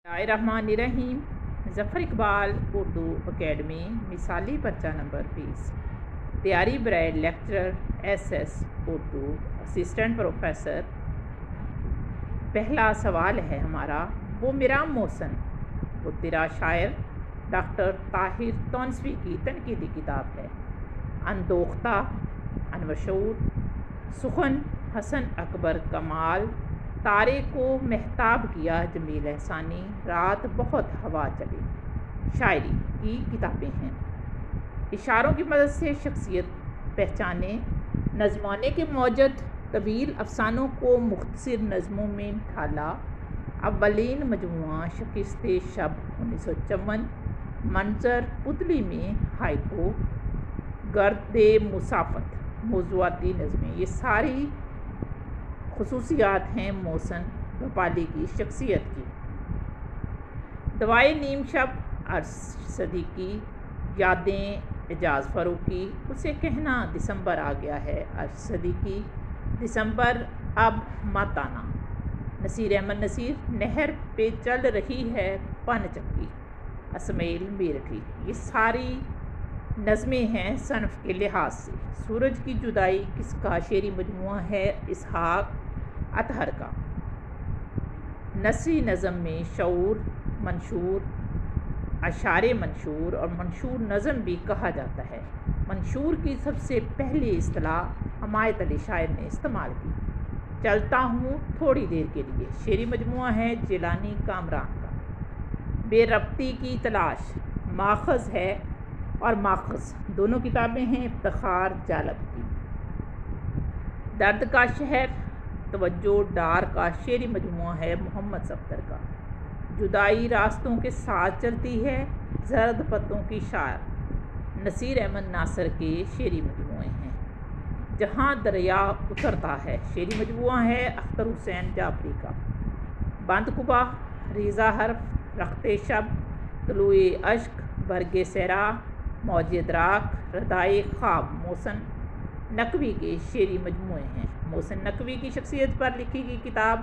الرحمن الرحیم ظفر اقبال اردو اکیڈمی مثالی پرچہ نمبر 20 تیاری برائے lecturer S S Urdu assistant professor. پہلا سوال ہے ہمارا، وہ میرا محسن وہ تیرا شاعر ڈاکٹر طاہر تونسوی کی تنقیدی کتاب ہے۔ اندوختہ، انور شعور، سخن حسن اکبر کمال، تارے کو مہتاب کیا جمیل احسانی، رات بہت ہوا چلی، شاعری کی کتابیں ہیں۔ اشاروں کی مدد سے شخصیت پہچانے، نظمانے کے موجد طویل افسانوں کو مختصر نظموں میں ڈھالا۔ اولین مجموعہ شکست شب 1954، منظر پتلی میں ہائیکو، گرد مسافت، موضوعاتی نظمیں، یہ ساری خصوصیات ہیں محسن بھوپالی کی شخصیت کی۔ دوائے نیم شب ارشد صدیقی، یادیں اعجاز فاروقی، اسے کہنا دسمبر آ گیا ہے ارشد صدیقی، دسمبر اب مت آنا، نصیر احمد نصیر، نہر پہ چل رہی ہے پن چکی، اسماعیل میرٹھی، یہ ساری نظمیں ہیں صنف کے لحاظ سے۔ سورج کی جدائی کس کا شعری مجموعہ ہے؟ اسحاق اطہر کا۔ نثری نظم میں شعور منشور، اشعار منشور اور منشور نظم بھی کہا جاتا ہے۔ منشور کی سب سے پہلی اصطلاح حمایت علی شاعر نے استعمال کی۔ چلتا ہوں تھوڑی دیر کے لیے شعری مجموعہ ہے جیلانی کامران کا۔ بے ربطی کی تلاش ماخذ ہے اور ماخذ، دونوں کتابیں ہیں افتخار جالب کی۔ درد کا شہر توجہ ڈار کا شعری مجموعہ ہے محمد صفدر کا۔ جدائی راستوں کے ساتھ چلتی ہے، زرد پتوں کی شاعر، نصیر احمد ناصر کے شعری مجموعے ہیں۔ جہاں دریا اترتا ہے شعری مجموعہ ہے اختر حسین جعفری کا۔ بند قبا، ریزہ حرف، رخت شب، طلوع اشک، برگ صحرا، موج ادراک، ردائے خواب محسن نقوی کے شعری مجموعے ہیں۔ محسن نقوی کی شخصیت پر لکھی گئی کتاب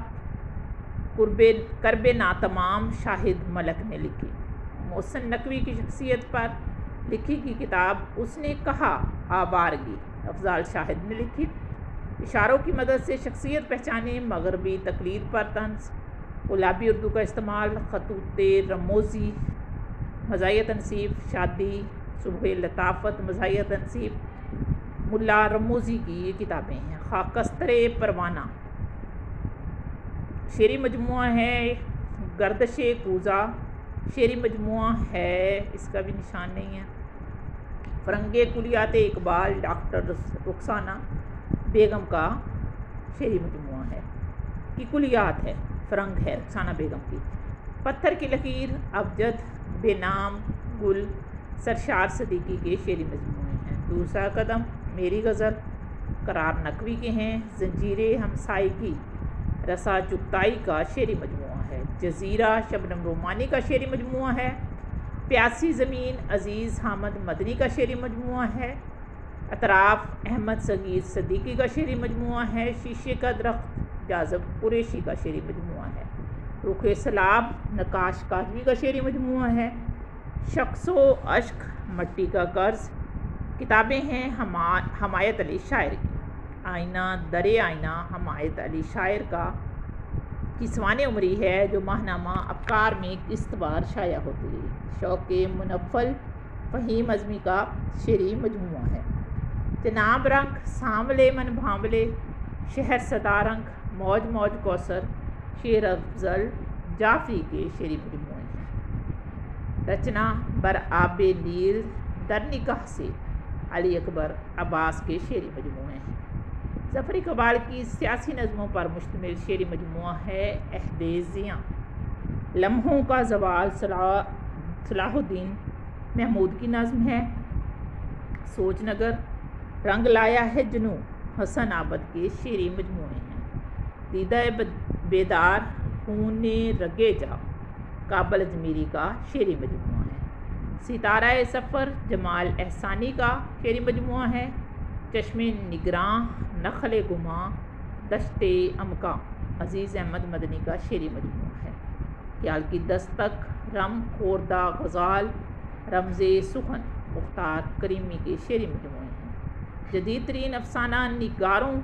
کرب ناتمام شاہد ملک نے لکھی۔ محسن نقوی کی شخصیت پر لکھی گئی کتاب اس نے کہا آوارگی، افضال شاہد نے لکھی۔ اشاروں کی مدد سے شخصیت پہچانے، مغربی تقلید پر طنز، گلابی اردو کا استعمال، خطوط رموزی، مزاحیہ تنصیب، شادی، صبح لطافت، مزاحیہ تنصیب، ملا رموزی کی یہ کتابیں ہیں۔ خاکستر پروانہ شعری مجموعہ ہے گردش کوزہ، شعری مجموعہ ہے، اس کا بھی نشان نہیں ہے۔ فرنگ کلیات اقبال ڈاکٹر رخسانہ بیگم کا شعری مجموعہ ہے، کی کلیات ہے، فرنگ ہے رخسانہ بیگم کی۔ پتھر کی لکیر ابجد بے نام گل سرشار صدیقی کے شعری مجموعے ہیں۔ دوسرا قدم میری غزل قرار نقوی کے ہیں۔ زنجیر ہمسائیگی رسا چغتائی کا شعری مجموعہ ہے۔ جزیرہ شبنم رومانی کا شعری مجموعہ ہے۔ پیاسی زمین عزیز حامد مدنی کا شعری مجموعہ ہے۔ اطراف احمد صغیر صدیقی کا شعری مجموعہ ہے۔ شیشے کا درخت جاذب قریشی کا شعری مجموعہ ہے۔ رخ سلاب نقاش کاظمی کا شعری مجموعہ ہے۔ شخص و اشک مٹی کا قرض، کتابیں ہیں حمایت علی شاعر کی۔ آئینہ در آئینہ حمایت علی شاعر کا کی سوانح عمری ہے جو ماہنامہ افکار میں قسط وار شائع ہوتی ہے۔ شوق منفل فہیم اعظمی کا شعری مجموعہ ہے۔ جناب رنگ سانولے من بھانولے، شہر سدا رنگ، موج موج کوثر، شعر افضل جعفری کے شعری مجموعے ہیں۔ رچنا بر آب نیل در نگاہ سے علی اکبر عباس کے شعری مجموعے ہیں۔ ظفر اقبال کی سیاسی نظموں پر مشتمل شعری مجموعہ ہے عہد زیاں۔ لمحوں کا زوال صلاح الدین محمود کی نظم ہے۔ سوچ نگر، رنگ لایا ہے جنوں حسن عابد کے شعری مجموعے ہیں۔ دیدہ بیدار خون رگے جا کابل اجمیری کا شعری مجموعہ ہے۔ ستارہ سفر جمال احسانی کا شعری مجموعہ ہے۔ چشم نگراں نخل گماں دشت امکاں عزیز احمد مدنی کا شعری مجموعہ ہے۔ خیال کی دستک، رم خوردہ غزال، رمز سخن مختار کریمی کے شعری مجموعے ہیں۔ جدید ترین افسانہ نگاروں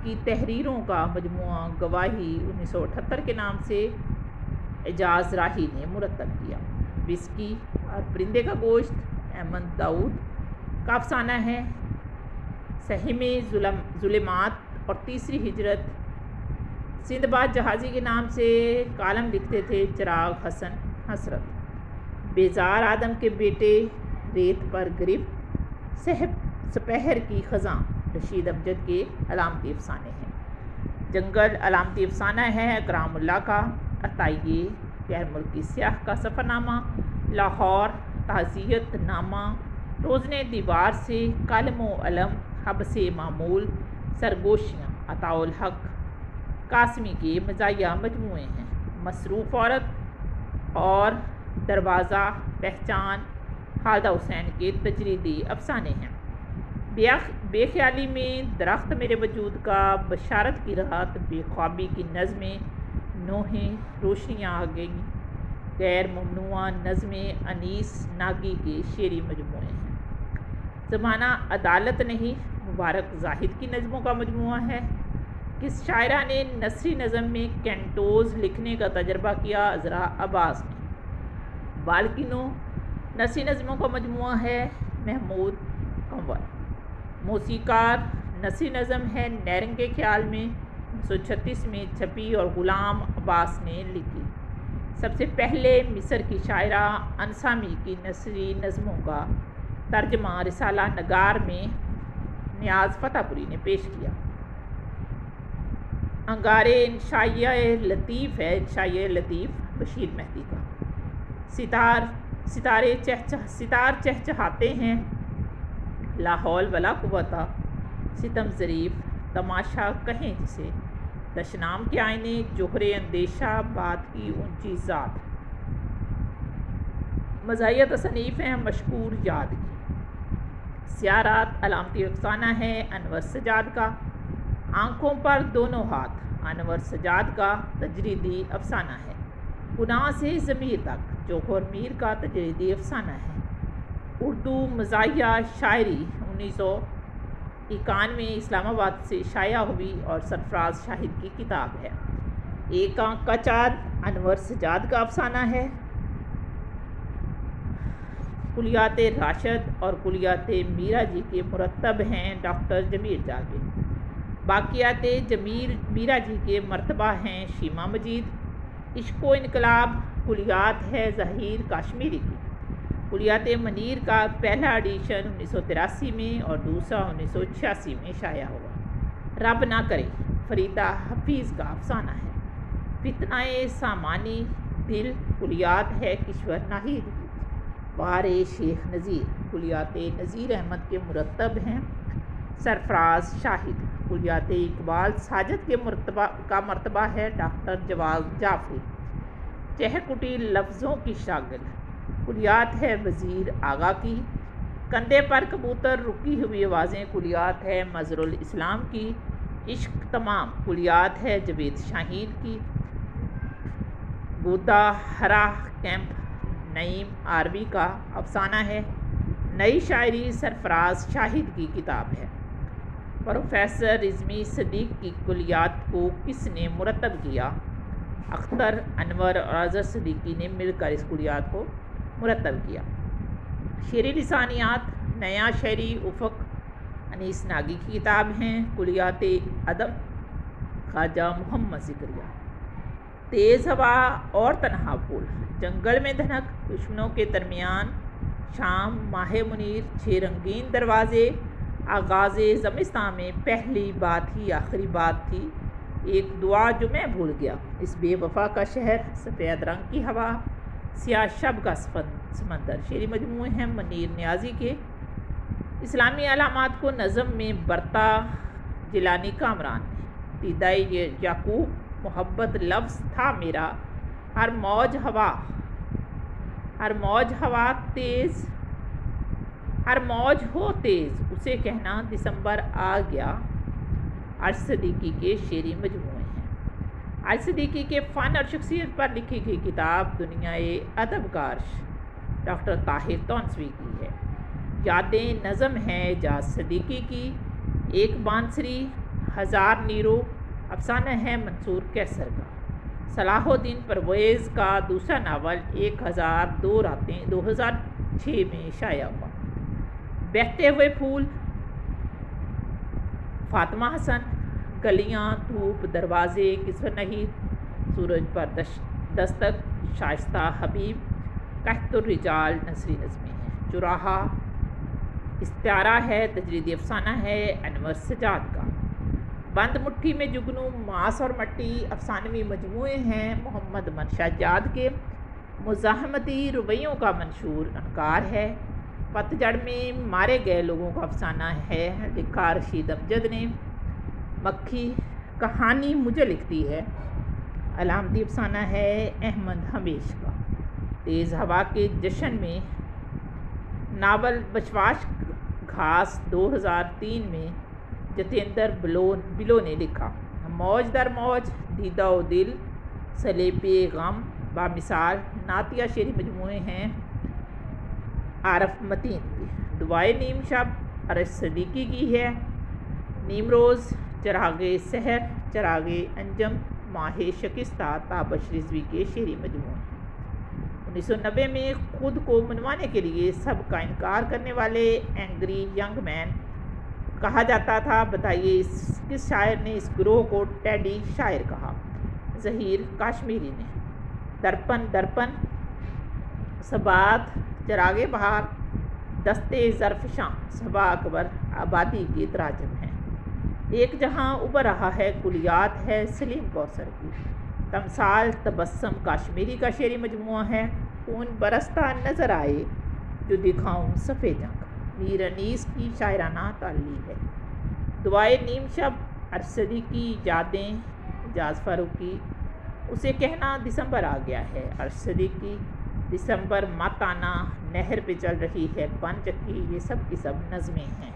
کی تحریروں کا مجموعہ گواہی 1978 کے نام سے اعجاز راہی نے مرتب کیا۔ وسکی اور پرندے کا گوشت احمد داؤد کا افسانہ ہے۔ سہم ظلمات اور تیسری ہجرت سندھ باد جہازی کے نام سے کالم لکھتے تھے چراغ حسن حسرت۔ بیزار آدم کے بیٹے، ریت پر گرفت، سپہر کی خزاں رشید امجد کے علامتی افسانے ہیں۔ جنگل علامتی افسانہ ہے اکرام اللہ کا۔ عطائیے غیر ملکی سیاح کا سفر نامہ، لاہور تعزیت نامہ، روزنے دیوار سے، کالم و علم، حبس معمول، سرگوشیاں عطاء الحق قاسمی کے مزاحیہ مجموعے ہیں۔ مصروف عورت اور دروازہ پہچان خالدہ حسین کے تجریدی افسانے ہیں۔ بے خیالی میں درخت میرے وجود کا، بشارت کی رات، بے خوابی کی نظمیں، نوحیں روشنیاں آ گئیں، غیر ممنوعہ نظمیں انیس ناگی کے شعری مجموعے ہیں۔ زمانہ عدالت نہیں مبارک زاہد کی نظموں کا مجموعہ ہے۔ کس شاعرہ نے نثری نظم میں کینٹوز لکھنے کا تجربہ کیا؟ عذرا عباس نے۔ بالکنوں نثری نظموں کا مجموعہ ہے محمود کنور۔ موسیقار نثری نظم ہے نیرنگ کے خیال میں 1936 میں چھپی اور غلام عباس نے لکھی۔ سب سے پہلے مصر کی شاعرہ انسامی کی نثری نظموں کا ترجمہ رسالہ نگار میں نیاز فتح پوری نے پیش کیا۔ انگارِ انشائیہ لطیف ہے، انشائیہ لطیف بشیر مہدی کا۔ ستار چہچہاتے ہیں، لا حول ولا قوت، ستم ظریف تماشا کہیں جسے، دشنام کے آئینے، جوہر اندیشہ، بات کی اونچی ذات۔ مزاحیہ تصنیف ہیں مشکور یاد کی۔ سیاہ رات علامتی افسانہ ہے انور سجاد کا۔ آنکھوں پر دونوں ہاتھ انور سجاد کا تجریدی افسانہ ہے۔ گناہ سے ضمیر تک جوہر میر کا تجریدی افسانہ ہے۔ اردو مزاحیہ شاعری 1991 اسلام آباد سے شائع ہوئی اور سرفراز شاہد کی کتاب ہے۔ ایک آنکھ کا چاند انور سجاد کا افسانہ ہے۔ کلیات راشد اور کلیات میرا جی کے مرتب ہیں ڈاکٹر جمیل جاوید۔ باقیات میرا جی کے مرتبہ ہیں شیما مجید۔ عشق و انقلاب کلیات ہے ظہیر کاشمیری کی۔ کلیات منیر کا پہلا ایڈیشن 1983 میں اور دوسرا 1986 میں شائع ہوا۔ رب نہ کرے فریدہ حفیظ کا افسانہ ہے۔ فتنہ سامانی دل کلیات ہے کشور ناہید کی۔ وار شیخ نذیر کلیات نذیر احمد کے مرتب ہیں سرفراز شاہد۔ کلیات اقبال ساجد کے مرتبہ ہے ڈاکٹر جواد جعفری۔ چہکٹی لفظوں کی شاگل کلیات ہے وزیر آغا کی۔ کندھے پر کبوتر رکی ہوئی آوازیں کلیات ہے مظہر الاسلام کی۔ عشق تمام کلیات ہے جاوید شاہین کی۔ گودا ہرا کیمپ نعیم آروی کا افسانہ ہے۔ نئی شاعری سرفراز شاہد کی کتاب ہے۔ پروفیسر رضوی صدیق کی کلیات کو کس نے مرتب کیا؟ اختر انور اور اظہر صدیقی نے مل کر اس کلیات کو مرتب کیا۔ شعری لسانیات نیا شعری افق انیس ناگی کی کتاب ہیں۔ کلیات ادب خواجہ محمد زکریا۔ تیز ہوا اور تنہا پھول جنگل میں دھنک دشمنوں کے درمیان شام ماہ منیر چھ رنگین دروازے آغاز زمستان میں پہلی بات ہی آخری بات تھی ایک دعا جو میں بھول گیا اس بے وفا کا شہر سفید رنگ کی ہوا سیاہ شب کا سمندر شعری مجموعے ہیں منیر نیازی کے۔ اسلامی علامات کو نظم میں برتا جیلانی کامران نے۔ دیدہ یعقوب محبت لفظ تھا میرا ہر موج ہو تیز اسے کہنا دسمبر آ گیا۔ عرش صدیقی کے شعری مجموعے ہیں۔ عارف صدیقی کے فن اور شخصیت پر لکھی گئی کتاب دنیائے ادب کا عرش ڈاکٹر طاہر تونسوی کی ہے۔ یادیں نظم ہے اعجاز صدیقی کی، ایک بانسری ہزار نیرو افسانہ ہے منصور کیسر کا۔ صلاح الدین پرویز کا دوسرا ناول 1002 راتیں 2006 میں شائع ہوا۔ بہتے ہوئے پھول فاطمہ حسن، گلیاں، دھوپ، دروازے، کسر نہیں، سورج پر دستک شائستہ حبیب، قحط الرجال نثری نظمیں ہیں۔ چراہا استعارہ ہے، تجریدی افسانہ ہے انور سجاد کا۔ بند مٹھی میں جگنو، ماس اور مٹی افسانوی مجموعے ہیں محمد منشا جاد کے۔ مزاحمتی رویوں کا منشور انکار ہے، پتجھڑ میں مارے گئے لوگوں کا افسانہ ہے، لکھا رشید امجد نے۔ مکھی کہانی مجھے لکھتی ہے، علامتی افسانہ ہے احمد ہمیش کا۔ تیز ہوا کے جشن میں ناول بشواش گھاس 2003 میں جتیندر بلو نے لکھا۔ موج در موج، دیدہ و دل، سلیپے غم، بامثال نعتیہ شعری مجموعے ہیں عارف متین کی۔ دعائے نیم شب عرش صدیقی کی ہے۔ نیم روز، چراغ سحر، چراغ انجم، ماہ شکستہ تابش رضوی کے شعری مجموعے ہیں۔ 1990 میں خود کو منوانے کے لیے سب کا انکار کرنے والے اینگری ینگ مین کہا جاتا تھا۔ بتائیے کس شاعر نے اس گروہ کو ٹیڈی شاعر کہا؟ ظہیر کاشمیری نے۔ درپن درپن، صبات، چراغ بہار، دستے ظرفشاں، صبا اکبر آبادی کے تراجم ہیں۔ ایک جہاں ابھر رہا ہے کلیات ہے سلیم کوثر کی۔ تمثال تبسم کاشمیری کا شعری مجموعہ ہے۔ خون برستا نظر آئے جو دکھاؤں صف جنگ، میر انیس کی شاعرانہ تعلیل ہے۔ دعائے نیم شب عرش صدیقی، یادیں اعجاز فاروقی۔ اسے کہنا دسمبر آ گیا ہے عرش صدیقی، دسمبر مت آنا، نہر پہ چل رہی ہے پن چکی، یہ سب کی سب نظمیں ہیں۔